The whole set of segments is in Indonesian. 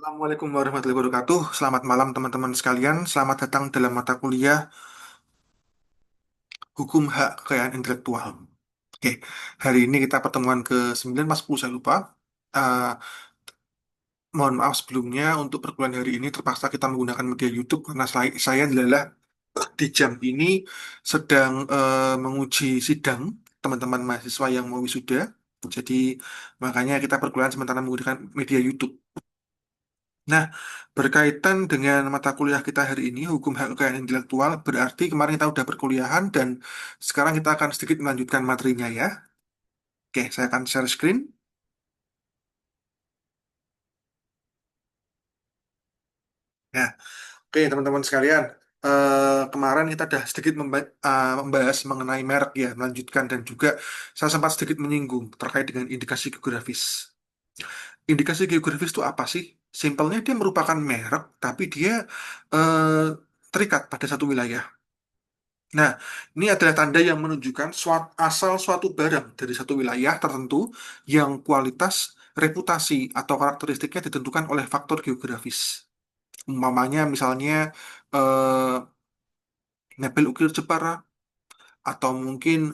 Assalamualaikum warahmatullahi wabarakatuh. Selamat malam teman-teman sekalian. Selamat datang dalam mata kuliah Hukum Hak Kekayaan Intelektual. Oke, hari ini kita pertemuan ke-9 pas 10 saya lupa. Eh, Mohon maaf sebelumnya untuk perkuliahan hari ini terpaksa kita menggunakan media YouTube karena saya adalah di jam ini sedang menguji sidang teman-teman mahasiswa yang mau wisuda. Jadi makanya kita perkuliahan sementara menggunakan media YouTube. Nah, berkaitan dengan mata kuliah kita hari ini, Hukum Hak Kekayaan Intelektual, berarti kemarin kita udah perkuliahan dan sekarang kita akan sedikit melanjutkan materinya ya. Oke, saya akan share screen. Nah, oke teman-teman sekalian, kemarin kita sudah sedikit membahas mengenai merek ya, melanjutkan dan juga saya sempat sedikit menyinggung terkait dengan indikasi geografis. Indikasi geografis itu apa sih? Simpelnya dia merupakan merek, tapi dia eh, terikat pada satu wilayah. Nah, ini adalah tanda yang menunjukkan asal suatu barang dari satu wilayah tertentu yang kualitas, reputasi, atau karakteristiknya ditentukan oleh faktor geografis. Umpamanya misalnya eh, mebel ukir Jepara, atau mungkin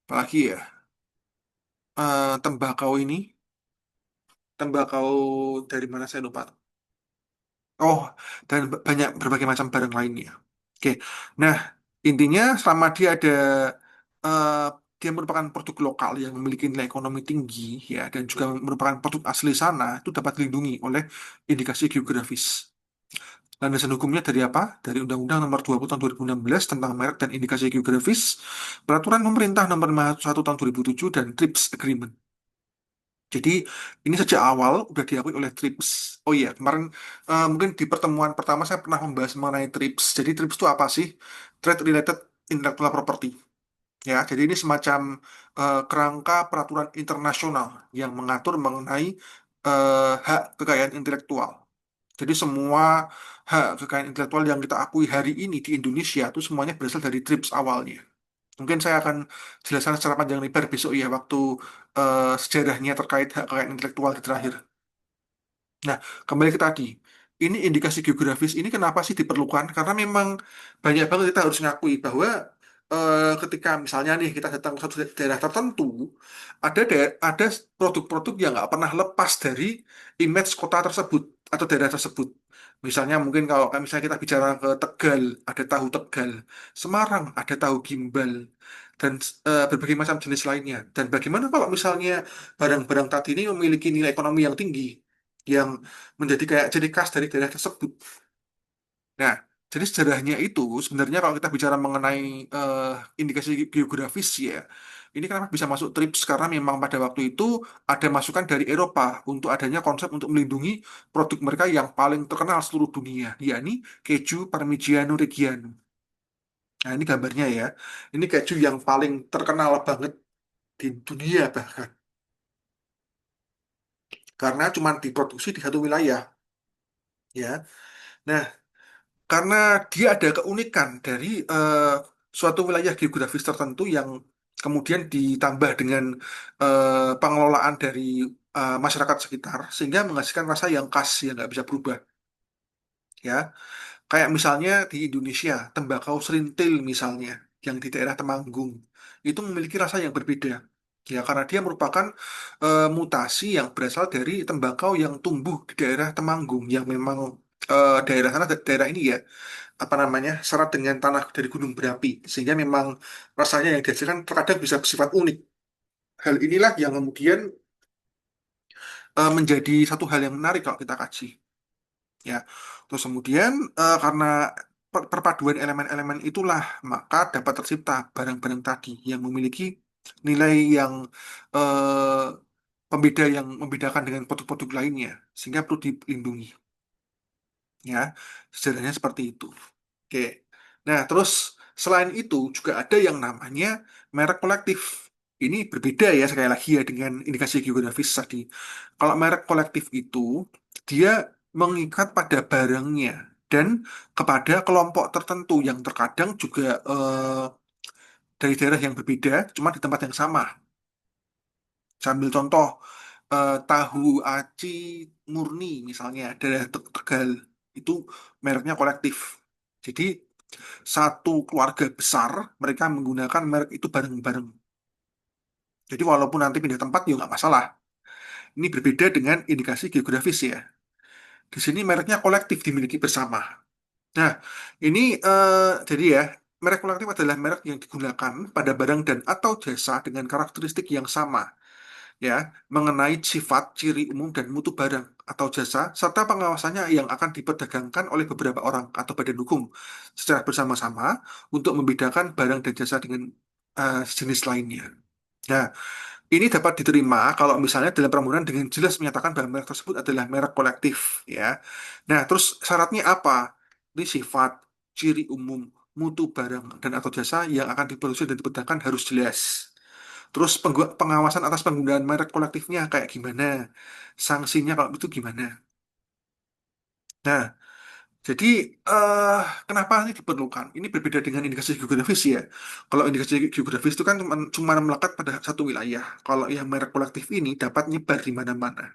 apalagi ya, tembakau ini, tembakau dari mana saya lupa. Oh, dan banyak berbagai macam barang lainnya. Oke, nah intinya selama dia ada eh, dia merupakan produk lokal yang memiliki nilai ekonomi tinggi ya dan juga merupakan produk asli sana itu dapat dilindungi oleh indikasi geografis. Landasan hukumnya dari apa? Dari Undang-Undang Nomor 20 Tahun 2016 tentang merek dan indikasi geografis, Peraturan Pemerintah Nomor 51 Tahun 2007 dan TRIPS Agreement. Jadi ini sejak awal udah diakui oleh TRIPS. Oh iya, kemarin mungkin di pertemuan pertama saya pernah membahas mengenai TRIPS. Jadi TRIPS itu apa sih? Trade Related Intellectual Property. Ya, jadi ini semacam kerangka peraturan internasional yang mengatur mengenai hak kekayaan intelektual. Jadi semua hak kekayaan intelektual yang kita akui hari ini di Indonesia itu semuanya berasal dari TRIPS awalnya. Mungkin saya akan jelaskan secara panjang lebar besok ya waktu sejarahnya terkait hak kekayaan intelektual di terakhir. Nah, kembali ke tadi. Ini indikasi geografis ini kenapa sih diperlukan? Karena memang banyak banget kita harus ngakui bahwa ketika misalnya nih kita datang ke suatu daerah tertentu, ada produk-produk yang nggak pernah lepas dari image kota tersebut atau daerah tersebut. Misalnya mungkin kalau misalnya kita bicara ke Tegal, ada tahu Tegal, Semarang ada tahu gimbal, dan berbagai macam jenis lainnya. Dan bagaimana kalau misalnya barang-barang tadi ini memiliki nilai ekonomi yang tinggi? Yang menjadi kayak ciri khas dari daerah tersebut. Nah, jadi sejarahnya itu sebenarnya kalau kita bicara mengenai eh, indikasi geografis ya, ini kenapa bisa masuk TRIPS karena memang pada waktu itu ada masukan dari Eropa untuk adanya konsep untuk melindungi produk mereka yang paling terkenal seluruh dunia, yakni keju Parmigiano Reggiano. Nah, ini gambarnya ya. Ini keju yang paling terkenal banget di dunia bahkan karena cuma diproduksi di satu wilayah ya. Nah, karena dia ada keunikan dari suatu wilayah geografis tertentu yang kemudian ditambah dengan pengelolaan dari masyarakat sekitar sehingga menghasilkan rasa yang khas yang nggak bisa berubah ya kayak misalnya di Indonesia tembakau serintil misalnya yang di daerah Temanggung itu memiliki rasa yang berbeda ya karena dia merupakan mutasi yang berasal dari tembakau yang tumbuh di daerah Temanggung yang memang daerah sana daerah ini ya apa namanya syarat dengan tanah dari gunung berapi sehingga memang rasanya yang dihasilkan terkadang bisa bersifat unik. Hal inilah yang kemudian menjadi satu hal yang menarik kalau kita kaji ya. Terus kemudian karena perpaduan elemen-elemen itulah maka dapat tercipta barang-barang tadi yang memiliki nilai yang eh, pembeda yang membedakan dengan produk-produk lainnya sehingga perlu dilindungi ya. Sejarahnya seperti itu. Oke. Nah, terus selain itu juga ada yang namanya merek kolektif. Ini berbeda ya sekali lagi ya dengan indikasi geografis tadi. Kalau merek kolektif itu dia mengikat pada barangnya dan kepada kelompok tertentu yang terkadang juga dari daerah yang berbeda, cuma di tempat yang sama. Saya ambil contoh, tahu aci murni misalnya dari Tegal itu mereknya kolektif. Jadi satu keluarga besar mereka menggunakan merek itu bareng-bareng. Jadi walaupun nanti pindah tempat ya nggak masalah. Ini berbeda dengan indikasi geografis ya. Di sini mereknya kolektif dimiliki bersama. Nah, ini jadi ya, merek kolektif adalah merek yang digunakan pada barang dan atau jasa dengan karakteristik yang sama, ya, mengenai sifat, ciri umum dan mutu barang atau jasa serta pengawasannya yang akan diperdagangkan oleh beberapa orang atau badan hukum secara bersama-sama untuk membedakan barang dan jasa dengan jenis lainnya. Nah, ini dapat diterima kalau misalnya dalam permohonan dengan jelas menyatakan bahwa merek tersebut adalah merek kolektif, ya. Nah, terus syaratnya apa? Ini sifat, ciri umum, mutu barang dan atau jasa yang akan diproduksi dan diperdagangkan harus jelas. Terus pengawasan atas penggunaan merek kolektifnya kayak gimana? Sanksinya kalau itu gimana? Nah, jadi eh kenapa ini diperlukan? Ini berbeda dengan indikasi geografis ya. Kalau indikasi geografis itu kan cuma melekat pada satu wilayah. Kalau yang merek kolektif ini dapat nyebar di mana-mana.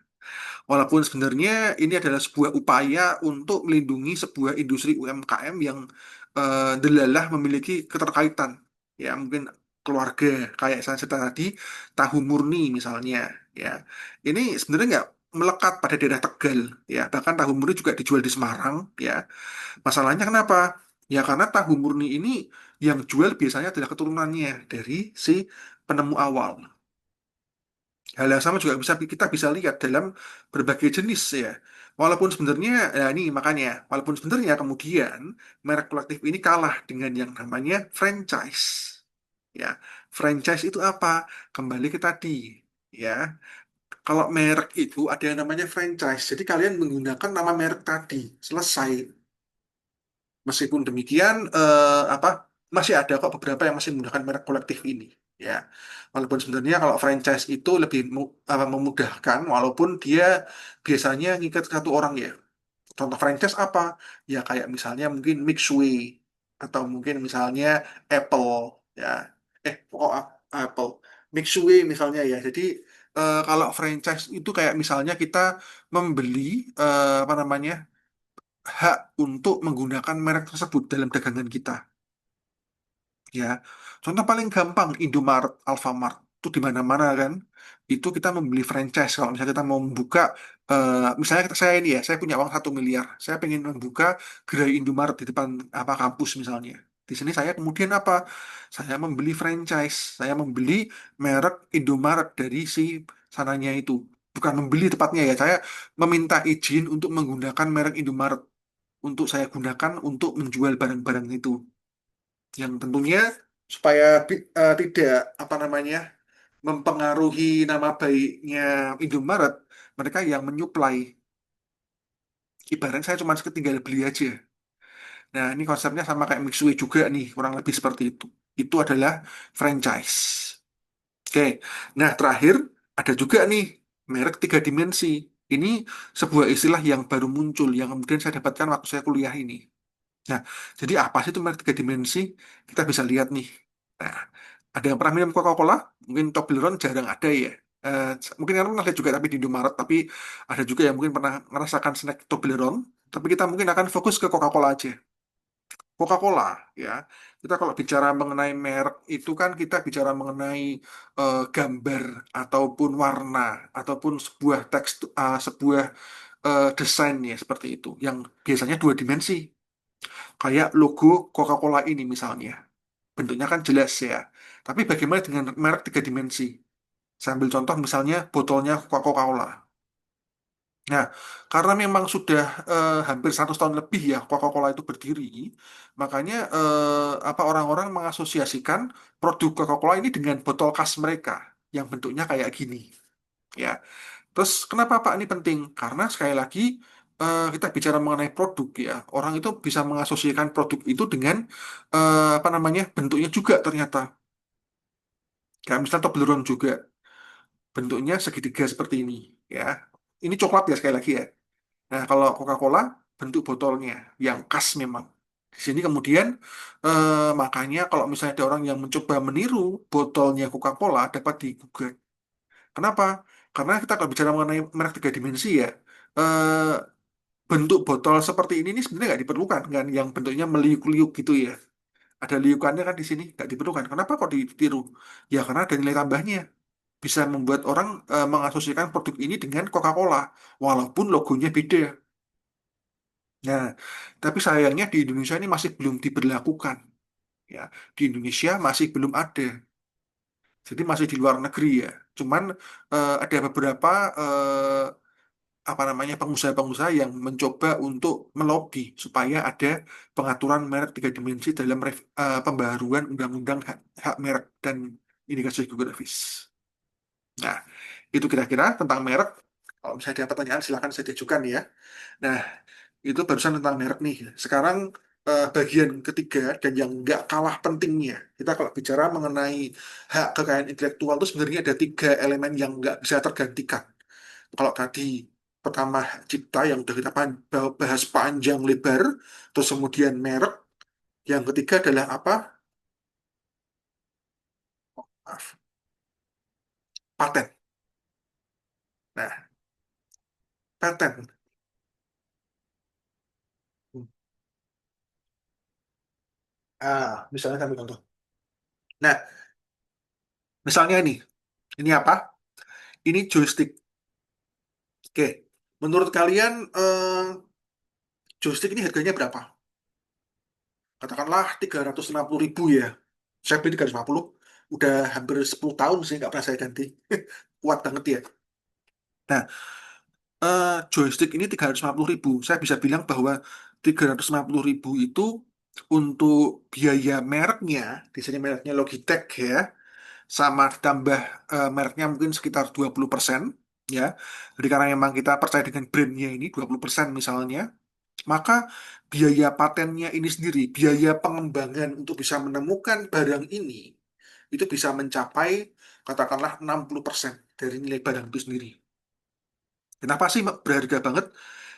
Walaupun sebenarnya ini adalah sebuah upaya untuk melindungi sebuah industri UMKM yang delalah memiliki keterkaitan. Ya, mungkin keluarga kayak saya cerita tadi, tahu murni misalnya. Ya, ini sebenarnya nggak melekat pada daerah Tegal. Ya, bahkan tahu murni juga dijual di Semarang. Ya, masalahnya kenapa? Ya karena tahu murni ini yang jual biasanya adalah keturunannya dari si penemu awal. Hal yang sama juga kita bisa lihat dalam berbagai jenis ya. Walaupun sebenarnya, ya ini makanya, walaupun sebenarnya kemudian merek kolektif ini kalah dengan yang namanya franchise. Ya, franchise itu apa? Kembali ke tadi, ya. Kalau merek itu ada yang namanya franchise. Jadi kalian menggunakan nama merek tadi, selesai. Meskipun demikian, apa masih ada kok beberapa yang masih menggunakan merek kolektif ini, ya. Walaupun sebenarnya kalau franchise itu lebih memudahkan, walaupun dia biasanya ngikat satu orang ya. Contoh franchise apa? Ya kayak misalnya mungkin Mixway atau mungkin misalnya Apple, ya. Pokok Apple, Mixway misalnya ya. Jadi kalau franchise itu kayak misalnya kita membeli apa namanya hak untuk menggunakan merek tersebut dalam dagangan kita. Ya, contoh paling gampang Indomaret, Alfamart itu di mana-mana kan. Itu kita membeli franchise. Kalau misalnya kita mau membuka, misalnya saya ini ya, saya punya uang 1 miliar, saya pengen membuka gerai Indomaret di depan apa kampus misalnya. Di sini saya kemudian apa? Saya membeli franchise, saya membeli merek Indomaret dari si sananya itu. Bukan membeli tepatnya ya, saya meminta izin untuk menggunakan merek Indomaret untuk saya gunakan untuk menjual barang-barang itu yang tentunya supaya tidak apa namanya mempengaruhi nama baiknya Indomaret, mereka yang menyuplai, ibaratnya saya cuma tinggal beli aja. Nah, ini konsepnya sama kayak Mixue juga nih, kurang lebih seperti itu. Itu adalah franchise. Oke, nah terakhir ada juga nih merek 3 dimensi. Ini sebuah istilah yang baru muncul, yang kemudian saya dapatkan waktu saya kuliah ini. Nah, jadi apa sih itu merek 3 dimensi? Kita bisa lihat nih. Nah, ada yang pernah minum Coca-Cola? Mungkin Toblerone jarang ada ya. Eh, Mungkin kalian pernah lihat juga tapi di Indomaret, tapi ada juga yang mungkin pernah merasakan snack Toblerone. Tapi kita mungkin akan fokus ke Coca-Cola aja. Coca-Cola, ya. Kita kalau bicara mengenai merek itu kan kita bicara mengenai gambar ataupun warna ataupun sebuah teks, sebuah desain ya seperti itu, yang biasanya 2 dimensi. Kayak logo Coca-Cola ini misalnya. Bentuknya kan jelas ya. Tapi bagaimana dengan merek 3 dimensi? Saya ambil contoh misalnya botolnya Coca-Cola. Nah, karena memang sudah hampir 100 tahun lebih ya Coca-Cola itu berdiri, makanya apa orang-orang mengasosiasikan produk Coca-Cola ini dengan botol khas mereka yang bentuknya kayak gini, ya. Terus kenapa Pak ini penting? Karena sekali lagi kita bicara mengenai produk ya, orang itu bisa mengasosiasikan produk itu dengan apa namanya bentuknya juga ternyata. Kayak misalnya Toblerone juga bentuknya segitiga seperti ini, ya. Ini coklat ya sekali lagi ya. Nah, kalau Coca-Cola bentuk botolnya yang khas memang. Di sini kemudian makanya kalau misalnya ada orang yang mencoba meniru botolnya Coca-Cola dapat digugat. Kenapa? Karena kita kalau bicara mengenai merek tiga dimensi ya, eh, bentuk botol seperti ini sebenarnya nggak diperlukan kan, yang bentuknya meliuk-liuk gitu ya. Ada liukannya kan di sini, nggak diperlukan. Kenapa kok ditiru? Ya karena ada nilai tambahnya. Bisa membuat orang mengasosiasikan produk ini dengan Coca-Cola, walaupun logonya beda. Nah, tapi sayangnya di Indonesia ini masih belum diberlakukan. Ya, di Indonesia masih belum ada. Jadi masih di luar negeri ya. Cuman ada beberapa apa namanya pengusaha-pengusaha yang mencoba untuk melobi supaya ada pengaturan merek tiga dimensi dalam pembaharuan undang-undang hak merek dan indikasi geografis. Nah, itu kira-kira tentang merek. Kalau misalnya ada pertanyaan silakan saya ajukan ya. Nah, itu barusan tentang merek nih. Sekarang bagian ketiga dan yang nggak kalah pentingnya. Kita kalau bicara mengenai hak kekayaan intelektual itu sebenarnya ada tiga elemen yang nggak bisa tergantikan. Kalau tadi pertama cipta yang udah kita bahas panjang lebar, terus kemudian merek, yang ketiga adalah apa? Maaf, paten. Nah, paten. Misalnya kami contoh. Nah, misalnya ini apa? Ini joystick. Oke, menurut kalian joystick ini harganya berapa? Katakanlah 350.000 ya. Saya beli 350, udah hampir 10 tahun sih nggak pernah saya ganti. Kuat banget ya. Nah, joystick ini 350.000. Saya bisa bilang bahwa 350.000 itu untuk biaya mereknya, di sini mereknya Logitech ya, sama ditambah mereknya mungkin sekitar 20%, ya. Jadi karena memang kita percaya dengan brandnya ini 20% misalnya, maka biaya patennya ini sendiri, biaya pengembangan untuk bisa menemukan barang ini, itu bisa mencapai katakanlah 60% dari nilai barang itu sendiri. Kenapa sih berharga banget?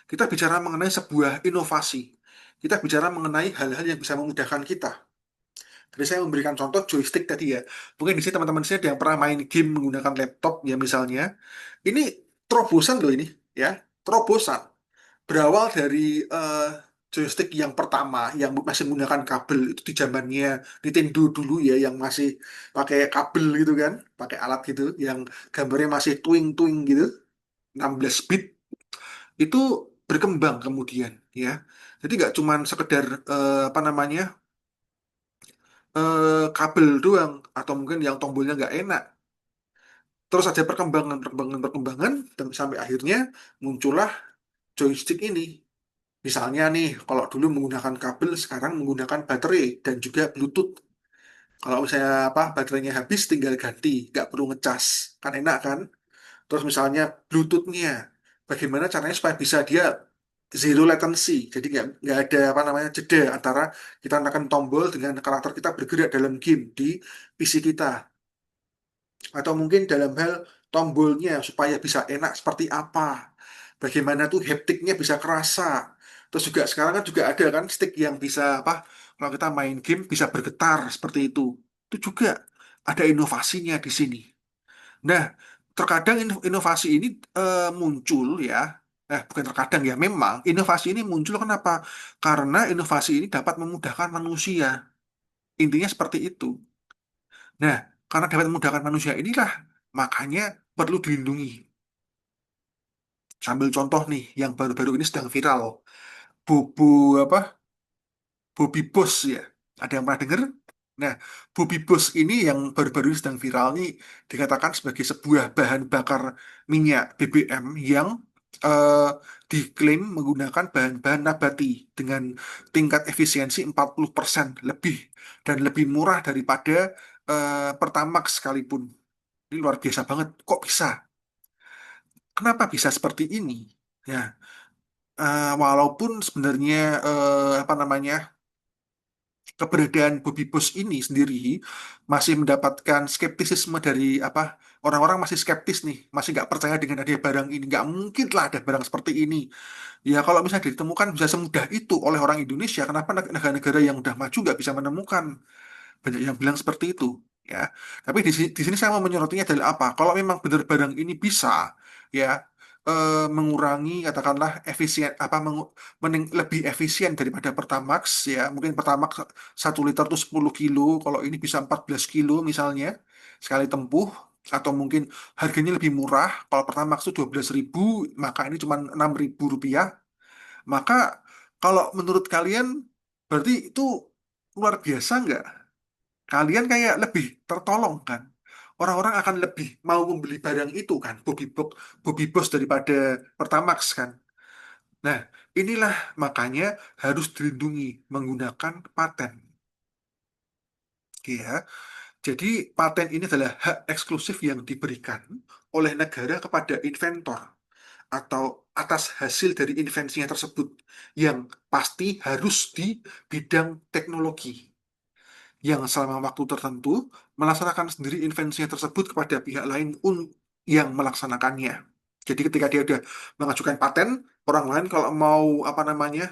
Kita bicara mengenai sebuah inovasi. Kita bicara mengenai hal-hal yang bisa memudahkan kita. Jadi saya memberikan contoh joystick tadi ya. Mungkin di sini teman-teman saya ada yang pernah main game menggunakan laptop ya misalnya. Ini terobosan loh ini ya. Terobosan. Berawal dari joystick yang pertama yang masih menggunakan kabel itu di zamannya Nintendo dulu ya yang masih pakai kabel gitu kan, pakai alat gitu yang gambarnya masih twing-twing gitu, 16 bit itu berkembang kemudian ya. Jadi nggak cuman sekedar apa namanya kabel doang atau mungkin yang tombolnya nggak enak. Terus ada perkembangan, perkembangan, perkembangan dan sampai akhirnya muncullah joystick ini. Misalnya nih, kalau dulu menggunakan kabel, sekarang menggunakan baterai dan juga Bluetooth. Kalau misalnya apa baterainya habis, tinggal ganti, nggak perlu ngecas, kan enak kan? Terus misalnya Bluetooth-nya, bagaimana caranya supaya bisa dia zero latency, jadi nggak ada apa namanya jeda antara kita menekan tombol dengan karakter kita bergerak dalam game di PC kita, atau mungkin dalam hal tombolnya supaya bisa enak seperti apa, bagaimana tuh haptiknya bisa kerasa. Terus juga sekarang kan juga ada kan stick yang bisa apa kalau kita main game bisa bergetar seperti itu juga ada inovasinya di sini. Nah, terkadang inovasi ini muncul ya. Bukan terkadang ya, memang inovasi ini muncul kenapa? Karena inovasi ini dapat memudahkan manusia. Intinya seperti itu. Nah, karena dapat memudahkan manusia inilah makanya perlu dilindungi. Sambil contoh nih, yang baru-baru ini sedang viral. Bubu apa? Bobby Boss ya. Ada yang pernah dengar? Nah, Bobby Boss ini yang baru-baru ini sedang viral nih dikatakan sebagai sebuah bahan bakar minyak BBM yang eh, diklaim menggunakan bahan-bahan nabati dengan tingkat efisiensi 40% lebih dan lebih murah daripada Pertamax sekalipun. Ini luar biasa banget. Kok bisa? Kenapa bisa seperti ini? Ya, walaupun sebenarnya apa namanya keberadaan Bobby Bush ini sendiri masih mendapatkan skeptisisme dari apa orang-orang masih skeptis nih, masih nggak percaya dengan ada barang ini, nggak mungkin lah ada barang seperti ini. Ya kalau misalnya ditemukan bisa semudah itu oleh orang Indonesia, kenapa negara-negara yang udah maju nggak bisa menemukan? Banyak yang bilang seperti itu. ya. Tapi di sini saya mau menyorotinya adalah apa? Kalau memang benar barang ini bisa ya mengurangi katakanlah efisien apa lebih efisien daripada Pertamax ya. Mungkin Pertamax 1 liter tuh 10 kilo, kalau ini bisa 14 kilo misalnya sekali tempuh, atau mungkin harganya lebih murah. Kalau Pertamax itu 12.000, maka ini cuma 6.000 rupiah. Maka kalau menurut kalian berarti itu luar biasa nggak? Kalian kayak lebih tertolong kan? Orang-orang akan lebih mau membeli barang itu kan, Bobby Boss daripada Pertamax kan. Nah, inilah makanya harus dilindungi menggunakan paten. Ya, jadi paten ini adalah hak eksklusif yang diberikan oleh negara kepada inventor atau atas hasil dari invensinya tersebut yang pasti harus di bidang teknologi, yang selama waktu tertentu melaksanakan sendiri invensinya tersebut kepada pihak lain yang melaksanakannya. Jadi ketika dia sudah mengajukan paten, orang lain kalau mau apa namanya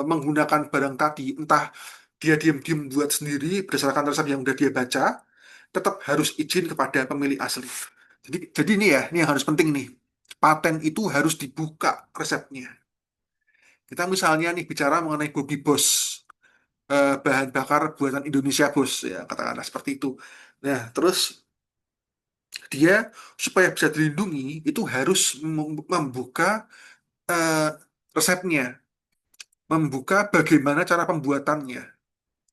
menggunakan barang tadi, entah dia diam-diam buat sendiri berdasarkan resep yang udah dia baca, tetap harus izin kepada pemilik asli. Jadi ini yang harus penting nih. Paten itu harus dibuka resepnya. Kita misalnya nih bicara mengenai Bobby Boss, bahan bakar buatan Indonesia bos ya, katakanlah seperti itu. Nah terus dia supaya bisa dilindungi itu harus membuka eh, resepnya, membuka bagaimana cara pembuatannya.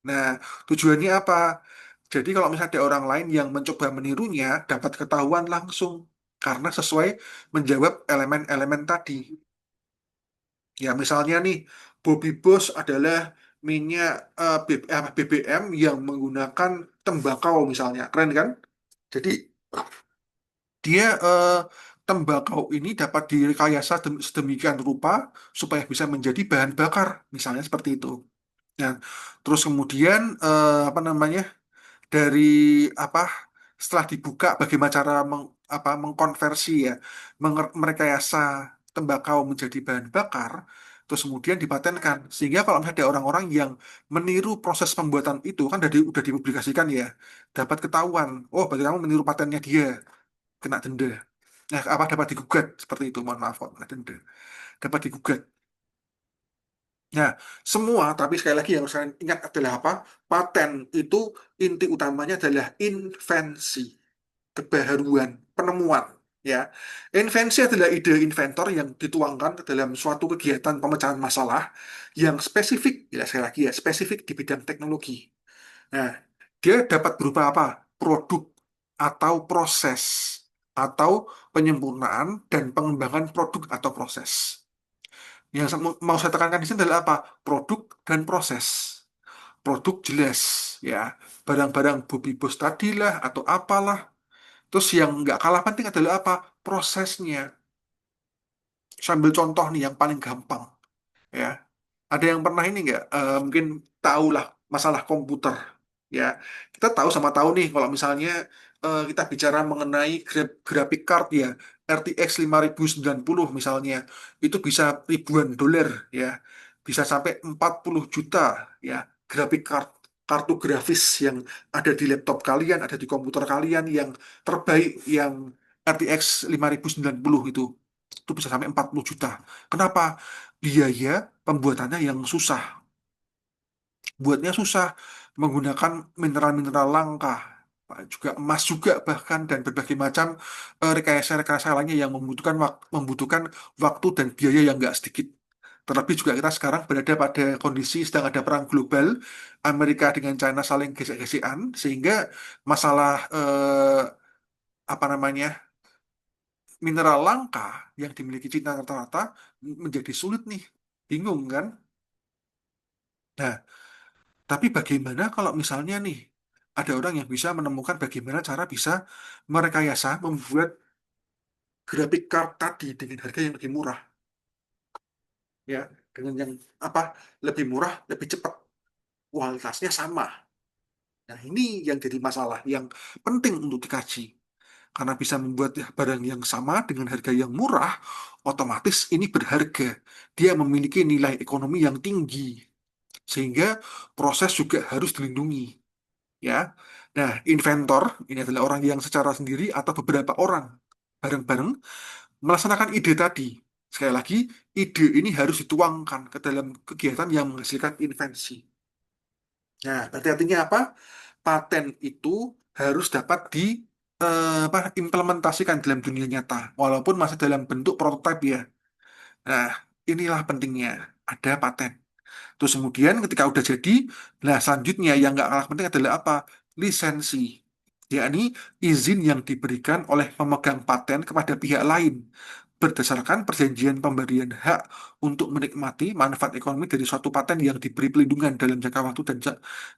Nah tujuannya apa? Jadi kalau misalnya ada orang lain yang mencoba menirunya dapat ketahuan langsung karena sesuai menjawab elemen-elemen tadi. Ya, misalnya nih, Bobby Boss adalah minyak BBM yang menggunakan tembakau misalnya. Keren kan? Jadi dia tembakau ini dapat direkayasa sedemikian rupa supaya bisa menjadi bahan bakar, misalnya seperti itu. Nah, terus kemudian apa namanya? Dari apa setelah dibuka bagaimana cara mengkonversi ya merekayasa tembakau menjadi bahan bakar, terus kemudian dipatenkan, sehingga kalau misalnya ada orang-orang yang meniru proses pembuatan itu kan udah dipublikasikan ya, dapat ketahuan, oh berarti kamu meniru patennya dia, kena denda. Nah, apa dapat digugat seperti itu, mohon maaf, kok, kena denda, dapat digugat. Nah, semua, tapi sekali lagi yang saya ingat adalah apa? Paten itu inti utamanya adalah invensi, kebaharuan, penemuan. Ya, invensi adalah ide inventor yang dituangkan ke dalam suatu kegiatan pemecahan masalah yang spesifik, ya sekali lagi ya, spesifik di bidang teknologi. Nah, dia dapat berupa apa? Produk atau proses atau penyempurnaan dan pengembangan produk atau proses. Yang mau saya tekankan di sini adalah apa? Produk dan proses. Produk jelas, ya. Barang-barang Bobby Boss tadi lah, atau apalah. Terus yang nggak kalah penting adalah apa? Prosesnya. Sambil contoh nih yang paling gampang, ya. Ada yang pernah ini nggak? Mungkin tahu lah masalah komputer, ya. Kita tahu sama tahu nih kalau misalnya kita bicara mengenai graphic card ya, RTX 5090 misalnya, itu bisa ribuan dolar ya, bisa sampai 40 juta ya, graphic card, kartu grafis yang ada di laptop kalian, ada di komputer kalian yang terbaik, yang RTX 5090 itu bisa sampai 40 juta. Kenapa? Biaya pembuatannya yang susah. Buatnya susah, menggunakan mineral-mineral langka, juga emas juga bahkan, dan berbagai macam rekayasa-rekayasa lainnya yang membutuhkan waktu dan biaya yang nggak sedikit. Terlebih juga kita sekarang berada pada kondisi sedang ada perang global, Amerika dengan China saling gesek-gesekan, sehingga masalah apa namanya mineral langka yang dimiliki Cina rata-rata menjadi sulit nih, bingung kan? Nah, tapi bagaimana kalau misalnya nih ada orang yang bisa menemukan bagaimana cara bisa merekayasa membuat grafik card tadi dengan harga yang lebih murah, ya, dengan yang apa lebih murah, lebih cepat, kualitasnya sama. Nah, ini yang jadi masalah yang penting untuk dikaji. Karena bisa membuat barang yang sama dengan harga yang murah, otomatis ini berharga. Dia memiliki nilai ekonomi yang tinggi, sehingga proses juga harus dilindungi. Ya, Nah, inventor ini adalah orang yang secara sendiri atau beberapa orang bareng-bareng melaksanakan ide tadi. Sekali lagi, ide ini harus dituangkan ke dalam kegiatan yang menghasilkan invensi. Nah, berarti artinya apa? Paten itu harus dapat implementasikan dalam dunia nyata, walaupun masih dalam bentuk prototipe ya. Nah, inilah pentingnya ada paten. Terus kemudian ketika udah jadi, nah selanjutnya yang nggak kalah penting adalah apa? Lisensi, yakni izin yang diberikan oleh pemegang paten kepada pihak lain berdasarkan perjanjian pemberian hak untuk menikmati manfaat ekonomi dari suatu paten yang diberi pelindungan dalam jangka waktu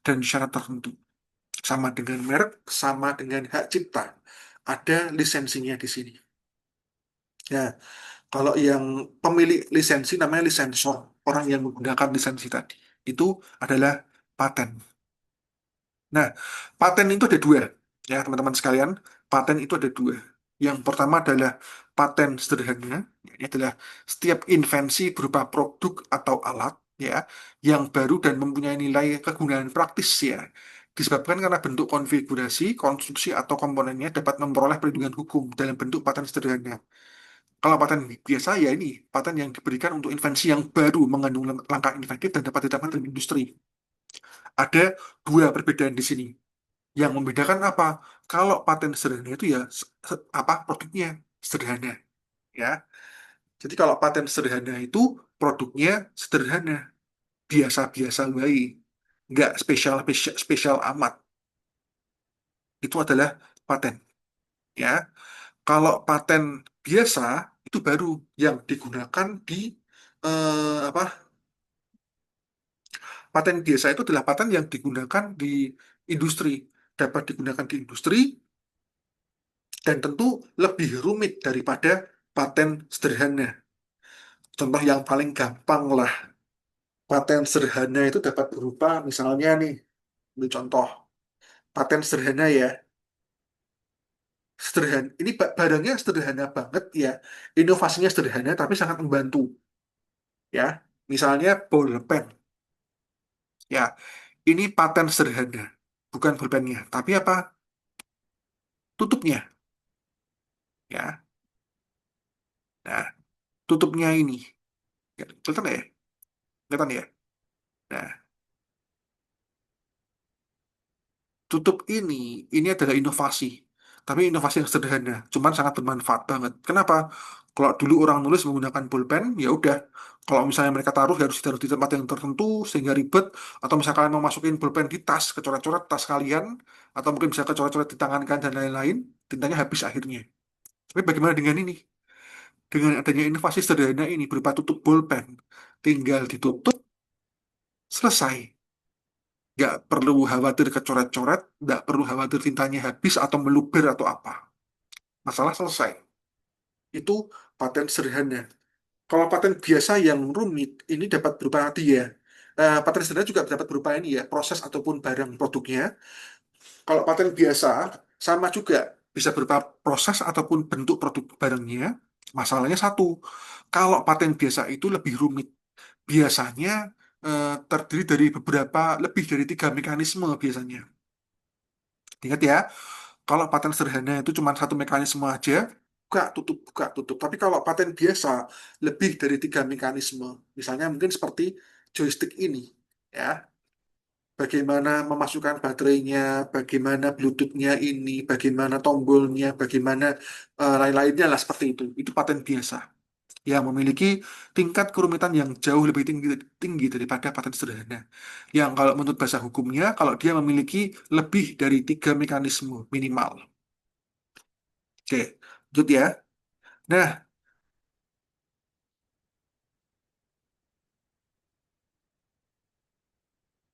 dan syarat tertentu. Sama dengan merek, sama dengan hak cipta. Ada lisensinya di sini. Ya, kalau yang pemilik lisensi namanya lisensor, orang yang menggunakan lisensi tadi. Itu adalah paten. Nah, paten itu ada dua, ya teman-teman sekalian. Paten itu ada dua. Yang pertama adalah paten sederhana, ini adalah setiap invensi berupa produk atau alat, ya, yang baru dan mempunyai nilai kegunaan praktis, ya, disebabkan karena bentuk konfigurasi, konstruksi atau komponennya dapat memperoleh perlindungan hukum dalam bentuk paten sederhana. Kalau paten biasa, ya ini paten yang diberikan untuk invensi yang baru mengandung langkah inovatif dan dapat diterapkan dalam industri. Ada dua perbedaan di sini. Yang membedakan apa? Kalau paten sederhana itu ya apa produknya sederhana, ya. Jadi kalau paten sederhana itu produknya sederhana, biasa-biasa baik, nggak spesial spesial spesial amat. Itu adalah paten, ya. Kalau paten biasa itu baru yang digunakan di apa? Paten biasa itu adalah paten yang digunakan di industri, dapat digunakan di industri dan tentu lebih rumit daripada paten sederhana. Contoh yang paling gampang lah, paten sederhana itu dapat berupa misalnya nih, ini contoh, paten sederhana ya, sederhana. Ini barangnya sederhana banget ya, inovasinya sederhana tapi sangat membantu ya. Misalnya bolpen, ya, ini paten sederhana, bukan bolpennya, tapi apa? Tutupnya, ya. Nah, tutupnya ini, ya, kelihatan nggak ya? Kelihatan ya? Nah, tutup ini adalah inovasi. Tapi inovasi yang sederhana, cuman sangat bermanfaat banget. Kenapa? Kalau dulu orang nulis menggunakan pulpen, ya udah. Kalau misalnya mereka taruh harus ditaruh di tempat yang tertentu sehingga ribet. Atau misalnya kalian mau masukin pulpen di tas, kecoret-coret tas kalian, atau mungkin bisa kecoret-coret di tangan kan dan lain-lain, tintanya habis akhirnya. Tapi bagaimana dengan ini? Dengan adanya inovasi sederhana ini berupa tutup pulpen, tinggal ditutup, selesai. Nggak perlu khawatir kecoret-coret, nggak perlu khawatir tintanya habis atau meluber atau apa. Masalah selesai. Itu paten sederhana. Kalau paten biasa yang rumit, ini dapat berupa tadi ya. Paten sederhana juga dapat berupa ini ya, proses ataupun barang produknya. Kalau paten biasa, sama juga. Bisa berupa proses ataupun bentuk produk barangnya. Masalahnya satu, kalau paten biasa itu lebih rumit. Biasanya terdiri dari beberapa, lebih dari tiga mekanisme biasanya. Ingat ya, kalau paten sederhana itu cuma satu mekanisme aja, buka tutup buka tutup. Tapi kalau paten biasa lebih dari tiga mekanisme. Misalnya mungkin seperti joystick ini, ya. Bagaimana memasukkan baterainya, bagaimana Bluetooth-nya ini, bagaimana tombolnya, bagaimana lain-lainnya lah seperti itu. Itu paten biasa yang memiliki tingkat kerumitan yang jauh lebih tinggi tinggi daripada paten sederhana. Yang kalau menurut bahasa hukumnya, kalau dia memiliki lebih dari tiga mekanisme minimal. Oke, lanjut ya. Nah,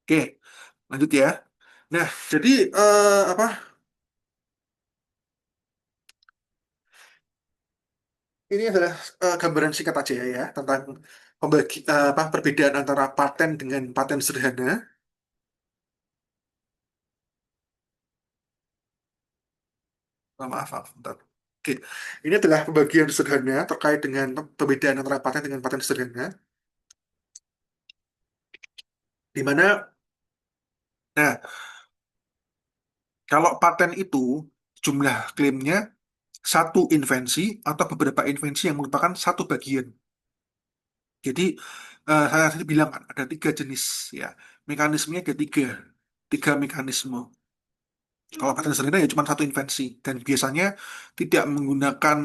oke, lanjut ya. Nah, jadi apa? Ini adalah gambaran singkat aja ya tentang apa perbedaan antara paten dengan paten sederhana. Maaf, maaf, bentar. Oke, ini adalah pembagian sederhana terkait dengan perbedaan antara paten dengan paten sederhana. Di mana, nah, Kalau paten itu jumlah klaimnya satu invensi atau beberapa invensi yang merupakan satu bagian. Jadi saya tadi bilang kan ada tiga jenis ya. Mekanismenya ada tiga, tiga mekanisme. Kalau paten sederhana ya cuma satu invensi dan biasanya tidak menggunakan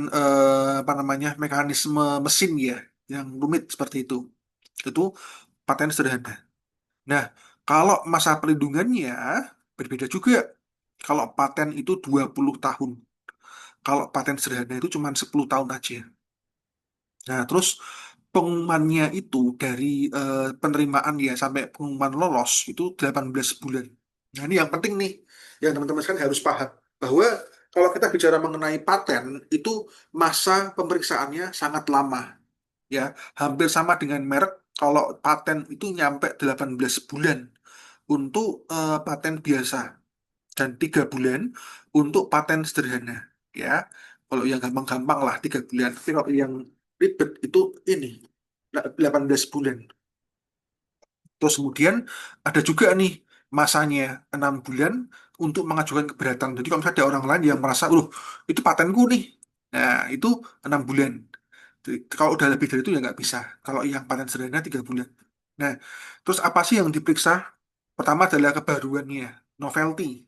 apa namanya mekanisme mesin ya yang rumit seperti itu. Itu paten sederhana. Nah, kalau masa perlindungannya berbeda juga. Kalau paten itu 20 tahun. Kalau paten sederhana itu cuma 10 tahun aja. Nah, terus pengumumannya itu dari penerimaan ya sampai pengumuman lolos itu 18 bulan. Nah, ini yang penting nih, yang teman-teman sekalian harus paham bahwa kalau kita bicara mengenai paten itu masa pemeriksaannya sangat lama ya, hampir sama dengan merek kalau paten itu nyampe 18 bulan untuk paten biasa dan 3 bulan untuk paten sederhana ya. Kalau yang gampang-gampang lah 3 bulan. Tapi kalau yang ribet itu ini 18 bulan. Terus kemudian ada juga nih masanya 6 bulan untuk mengajukan keberatan. Jadi kalau misalnya ada orang lain yang merasa, loh itu patenku nih. Nah itu 6 bulan. Jadi, kalau udah lebih dari itu ya nggak bisa. Kalau yang paten sederhana 3 bulan. Nah, terus apa sih yang diperiksa? Pertama adalah kebaruannya, novelty.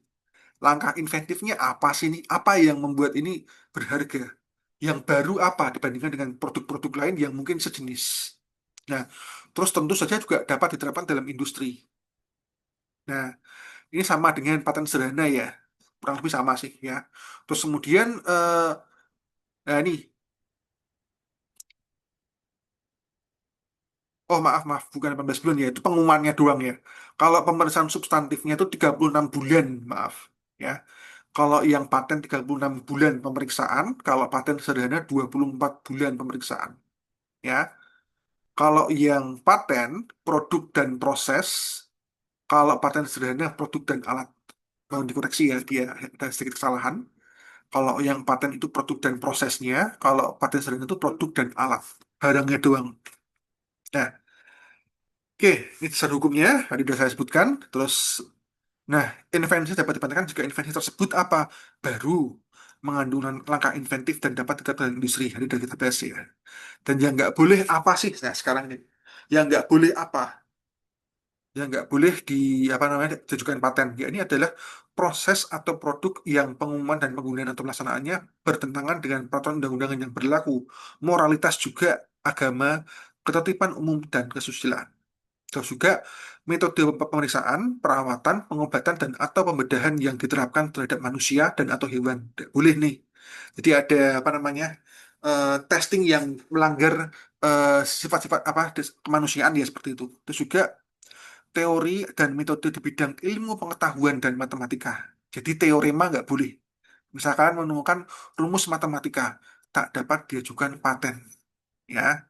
Langkah inventifnya apa sih ini? Apa yang membuat ini berharga? Yang baru apa dibandingkan dengan produk-produk lain yang mungkin sejenis? Nah, terus tentu saja juga dapat diterapkan dalam industri. Nah, ini sama dengan paten sederhana ya, kurang lebih sama sih ya. Terus kemudian, nah ini, oh maaf maaf, bukan 18 bulan ya, itu pengumumannya doang ya. Kalau pemeriksaan substantifnya itu 36 bulan, maaf ya. Kalau yang paten 36 bulan pemeriksaan, kalau paten sederhana 24 bulan pemeriksaan. Ya, kalau yang paten produk dan proses, kalau paten sederhana produk dan alat. Mau dikoreksi ya, dia ada sedikit kesalahan. Kalau yang paten itu produk dan prosesnya, kalau paten sederhana itu produk dan alat. Barangnya doang. Nah, oke, ini dasar hukumnya, tadi sudah saya sebutkan. Terus, nah, invensi dapat dipandangkan jika invensi tersebut apa? Baru mengandung langkah inventif dan dapat diterapkan dalam industri. Tadi sudah kita bahas ya. Dan yang nggak boleh apa sih? Nah, sekarang ini. Yang nggak boleh apa? Yang nggak boleh di apa namanya diajukan paten. Ya, ini adalah proses atau produk yang pengumuman dan penggunaan atau pelaksanaannya bertentangan dengan peraturan undang-undangan yang berlaku, moralitas juga agama, ketertiban umum dan kesusilaan. Terus juga metode pemeriksaan, perawatan, pengobatan dan atau pembedahan yang diterapkan terhadap manusia dan atau hewan. Tidak boleh nih. Jadi ada apa namanya testing yang melanggar sifat-sifat apa kemanusiaan ya seperti itu. Terus juga teori dan metode di bidang ilmu pengetahuan dan matematika. Jadi teorema nggak boleh. Misalkan menemukan rumus matematika tak dapat diajukan paten. Ya,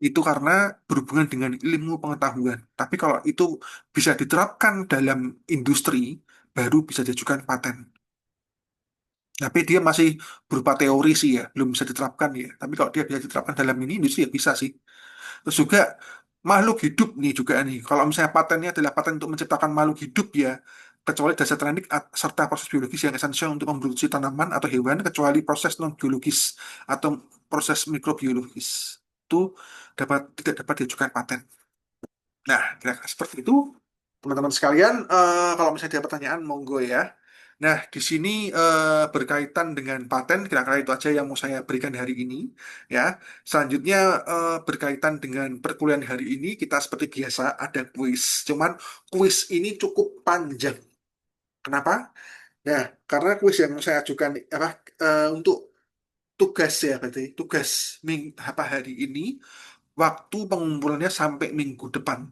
itu karena berhubungan dengan ilmu pengetahuan. Tapi kalau itu bisa diterapkan dalam industri, baru bisa diajukan paten. Tapi dia masih berupa teori sih ya, belum bisa diterapkan ya. Tapi kalau dia bisa diterapkan dalam ini industri ya bisa sih. Terus juga makhluk hidup nih juga nih. Kalau misalnya patennya adalah paten untuk menciptakan makhluk hidup ya, kecuali dasar teknik serta proses biologis yang esensial untuk memproduksi tanaman atau hewan, kecuali proses non biologis atau proses mikrobiologis itu tidak dapat diajukan paten. Nah, kira-kira seperti itu, teman-teman sekalian. Kalau misalnya ada pertanyaan, monggo ya. Nah, di sini berkaitan dengan paten, kira-kira itu aja yang mau saya berikan hari ini. Ya, selanjutnya berkaitan dengan perkuliahan hari ini, kita seperti biasa ada kuis. Cuman kuis ini cukup panjang. Kenapa? Ya, karena kuis yang saya ajukan apa untuk tugas ya, berarti tugas apa hari ini waktu pengumpulannya sampai minggu depan.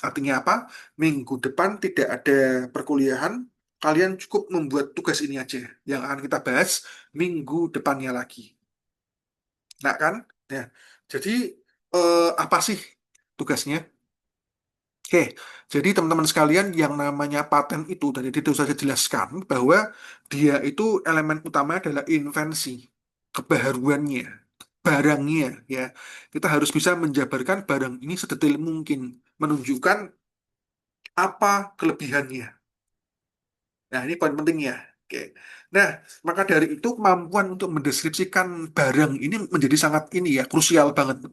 Artinya apa? Minggu depan tidak ada perkuliahan, kalian cukup membuat tugas ini aja. Yang akan kita bahas minggu depannya lagi. Nah kan? Ya. Jadi apa sih tugasnya? Oke, jadi teman-teman sekalian yang namanya paten itu tadi itu saya jelaskan bahwa dia itu elemen utama adalah invensi, kebaharuannya, barangnya ya. Kita harus bisa menjabarkan barang ini sedetail mungkin, menunjukkan apa kelebihannya. Nah, ini poin pentingnya. Oke. Nah, maka dari itu kemampuan untuk mendeskripsikan barang ini menjadi sangat ini ya, krusial banget.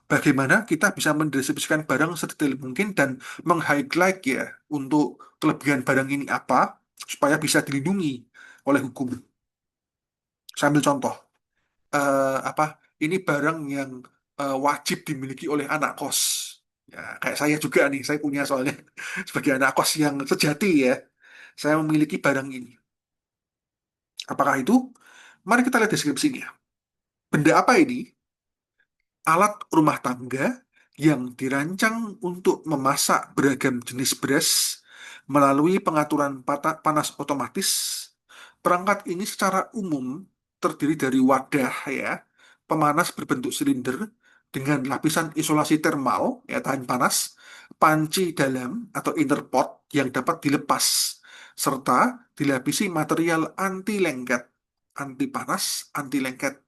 Bagaimana kita bisa mendeskripsikan barang sedetail mungkin dan meng-highlight ya untuk kelebihan barang ini apa supaya bisa dilindungi oleh hukum. Sambil contoh, apa ini barang yang wajib dimiliki oleh anak kos. Ya, kayak saya juga nih, saya punya soalnya sebagai anak kos yang sejati ya, saya memiliki barang ini. Apakah itu? Mari kita lihat deskripsinya. Benda apa ini? Alat rumah tangga yang dirancang untuk memasak beragam jenis beras melalui pengaturan panas otomatis. Perangkat ini secara umum terdiri dari wadah ya, pemanas berbentuk silinder dengan lapisan isolasi termal ya tahan panas, panci dalam atau inner pot yang dapat dilepas serta dilapisi material anti lengket, anti panas, anti lengket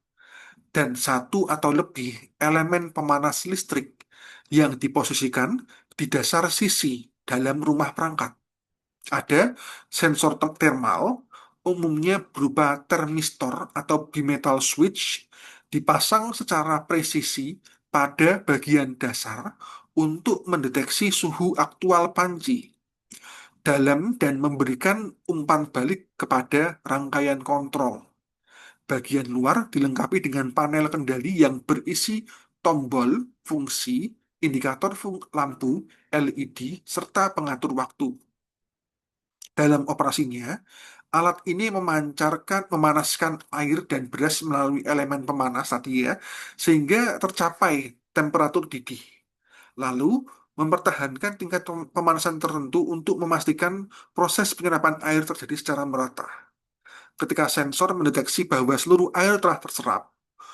dan satu atau lebih elemen pemanas listrik yang diposisikan di dasar sisi dalam rumah perangkat. Ada sensor thermal, umumnya berupa termistor atau bimetal switch, dipasang secara presisi pada bagian dasar untuk mendeteksi suhu aktual panci dalam dan memberikan umpan balik kepada rangkaian kontrol. Bagian luar dilengkapi dengan panel kendali yang berisi tombol, fungsi, indikator lampu, LED, serta pengatur waktu. Dalam operasinya, alat ini memanaskan air dan beras melalui elemen pemanas tadi ya, sehingga tercapai temperatur didih. Lalu, mempertahankan tingkat pemanasan tertentu untuk memastikan proses penyerapan air terjadi secara merata. Ketika sensor mendeteksi bahwa seluruh air telah terserap,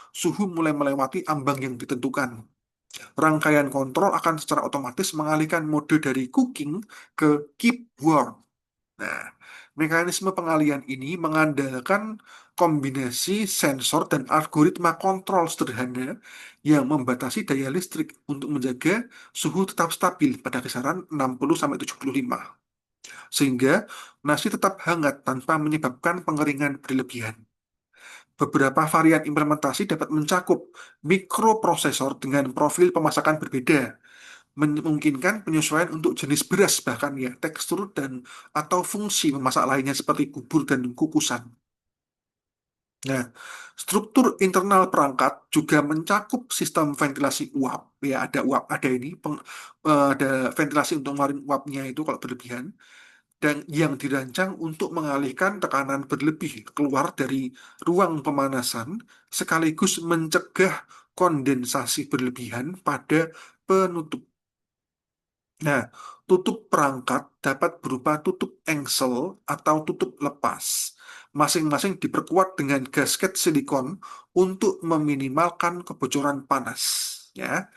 suhu mulai melewati ambang yang ditentukan. Rangkaian kontrol akan secara otomatis mengalihkan mode dari cooking ke keep warm. Nah, mekanisme pengalihan ini mengandalkan kombinasi sensor dan algoritma kontrol sederhana yang membatasi daya listrik untuk menjaga suhu tetap stabil pada kisaran 60-75, sehingga nasi tetap hangat tanpa menyebabkan pengeringan berlebihan. Beberapa varian implementasi dapat mencakup mikroprosesor dengan profil pemasakan berbeda, memungkinkan penyesuaian untuk jenis beras bahkan ya, tekstur dan atau fungsi memasak lainnya seperti bubur dan kukusan. Nah, struktur internal perangkat juga mencakup sistem ventilasi uap. Ya, ada uap, ada ini, ada ventilasi untuk ngeluarin uapnya itu kalau berlebihan dan yang dirancang untuk mengalihkan tekanan berlebih keluar dari ruang pemanasan sekaligus mencegah kondensasi berlebihan pada penutup. Nah, tutup perangkat dapat berupa tutup engsel atau tutup lepas. Masing-masing diperkuat dengan gasket silikon untuk meminimalkan kebocoran panas. Ya,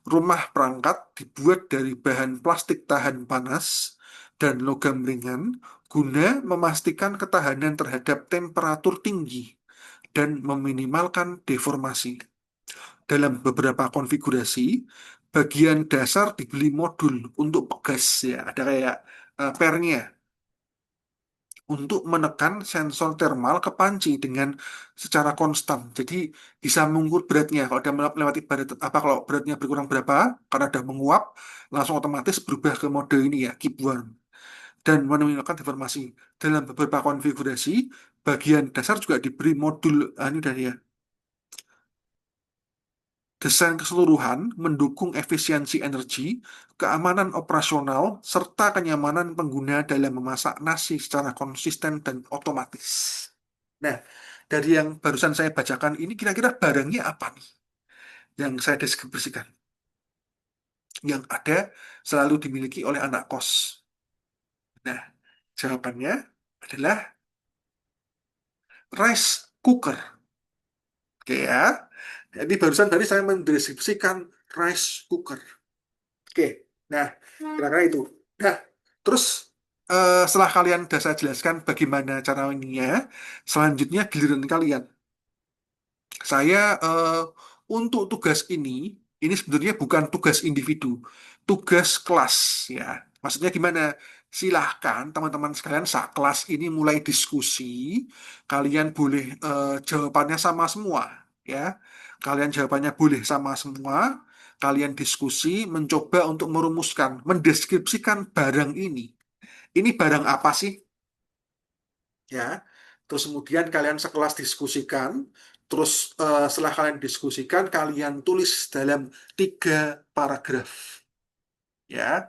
rumah perangkat dibuat dari bahan plastik tahan panas dan logam ringan guna memastikan ketahanan terhadap temperatur tinggi dan meminimalkan deformasi. Dalam beberapa konfigurasi, bagian dasar dibeli modul untuk pegas ya, ada kayak pernya untuk menekan sensor thermal ke panci dengan secara konstan. Jadi bisa mengukur beratnya. Kalau ada melewati berat apa kalau beratnya berkurang berapa karena ada menguap, langsung otomatis berubah ke mode ini ya, keep warm dan menimbulkan deformasi. Dalam beberapa konfigurasi, bagian dasar juga diberi modul ini dari ya, desain keseluruhan mendukung efisiensi energi, keamanan operasional, serta kenyamanan pengguna dalam memasak nasi secara konsisten dan otomatis. Nah, dari yang barusan saya bacakan ini kira-kira barangnya apa nih yang saya deskripsikan? Yang ada selalu dimiliki oleh anak kos. Nah, jawabannya adalah rice cooker. Oke ya. Jadi barusan tadi saya mendeskripsikan rice cooker. Oke. Nah, kira-kira itu. Nah, terus setelah kalian sudah saya jelaskan bagaimana caranya, selanjutnya giliran kalian. Saya untuk tugas ini sebenarnya bukan tugas individu, tugas kelas ya. Maksudnya gimana? silahkan teman-teman sekalian saat kelas ini mulai diskusi, kalian boleh jawabannya sama semua, ya. Kalian jawabannya boleh sama semua, kalian diskusi, mencoba untuk merumuskan, mendeskripsikan barang ini. Ini barang apa sih? Ya. Terus kemudian kalian sekelas diskusikan, terus setelah kalian diskusikan, kalian tulis dalam 3 paragraf. Ya,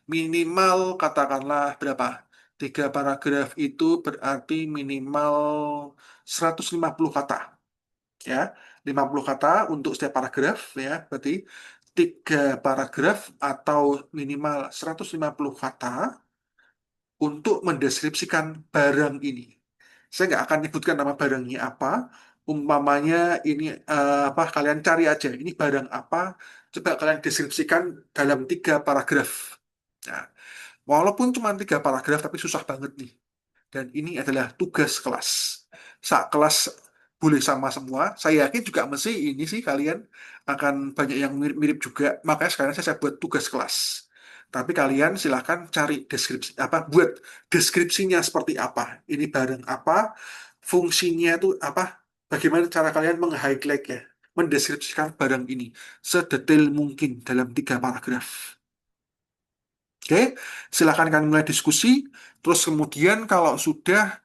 minimal katakanlah berapa? 3 paragraf itu berarti minimal 150 kata. Ya, 50 kata untuk setiap paragraf, ya. Berarti 3 paragraf atau minimal 150 kata untuk mendeskripsikan barang ini. Saya nggak akan nyebutkan nama barangnya apa. Umpamanya ini apa, kalian cari aja ini barang apa. Coba kalian deskripsikan dalam 3 paragraf. Nah, walaupun cuma 3 paragraf tapi susah banget nih. Dan ini adalah tugas kelas. Saat kelas boleh sama semua. Saya yakin juga mesti ini sih kalian akan banyak yang mirip-mirip juga. Makanya sekarang saya buat tugas kelas. Tapi kalian silahkan cari deskripsi apa, buat deskripsinya seperti apa. Ini barang apa, fungsinya itu apa, bagaimana cara kalian meng-highlight ya, mendeskripsikan barang ini sedetail mungkin dalam 3 paragraf. Oke, silakan kalian mulai diskusi. Terus kemudian kalau sudah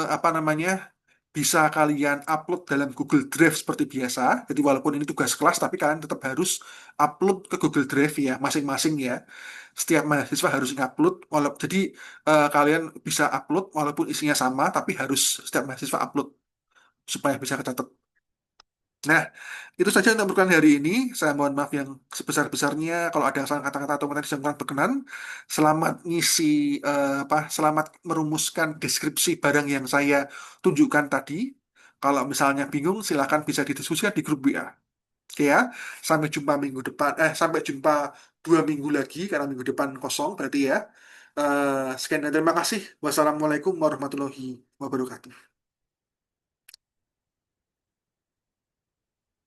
apa namanya, bisa kalian upload dalam Google Drive seperti biasa. Jadi walaupun ini tugas kelas, tapi kalian tetap harus upload ke Google Drive ya, masing-masing ya. Setiap mahasiswa harus upload. Jadi kalian bisa upload walaupun isinya sama, tapi harus setiap mahasiswa upload supaya bisa kecatat. Nah, itu saja untuk perkuliahan hari ini. Saya mohon maaf yang sebesar-besarnya kalau ada salah kata-kata atau materi yang kurang berkenan. Selamat ngisi apa? Selamat merumuskan deskripsi barang yang saya tunjukkan tadi. Kalau misalnya bingung, silakan bisa didiskusikan di grup WA. Oke ya, sampai jumpa minggu depan. Sampai jumpa 2 minggu lagi karena minggu depan kosong berarti ya. Sekian dan terima kasih. Wassalamualaikum warahmatullahi wabarakatuh.